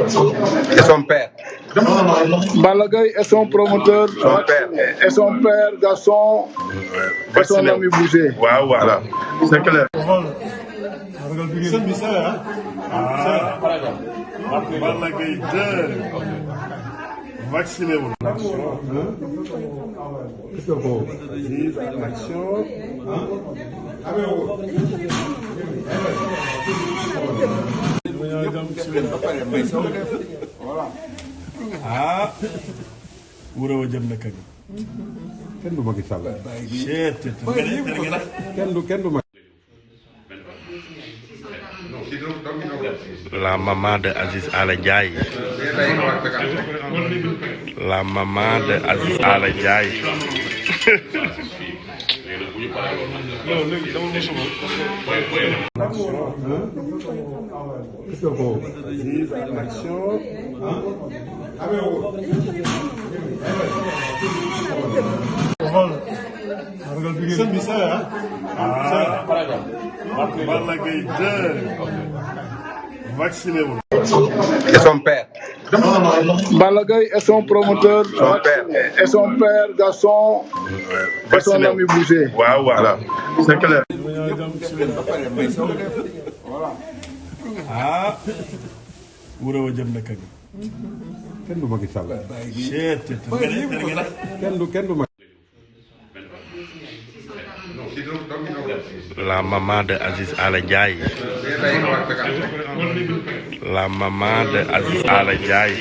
Et son père. Balla Gaye est son promoteur. Son père. Et son père, Gaston. Et son ami Boucher. Waaw voilà. C'est clair. Balla Gaye 2 vacciné wul. Action. Ah. Wuro wa jëm na kër. kenn du Macky Sall. kenn du Macky. La maman de Aziz Ala Ndiaye. La maman de Aziz Ala Ndiaye. Action. Sën bi sa Balla Gaye 2 vacciné wul. Et son père. Balla Gaye est son promoteur. Son père. Et son père, Gaston. Et son ami Boucher. Waaw voilà. C'est clair. Ah. Wuro wa jëm na kër. kenn du Macky Sall. kenn du Macky. La maman de Aziz Ala Ndiaye. La maman de Aziz Ala Ndiaye.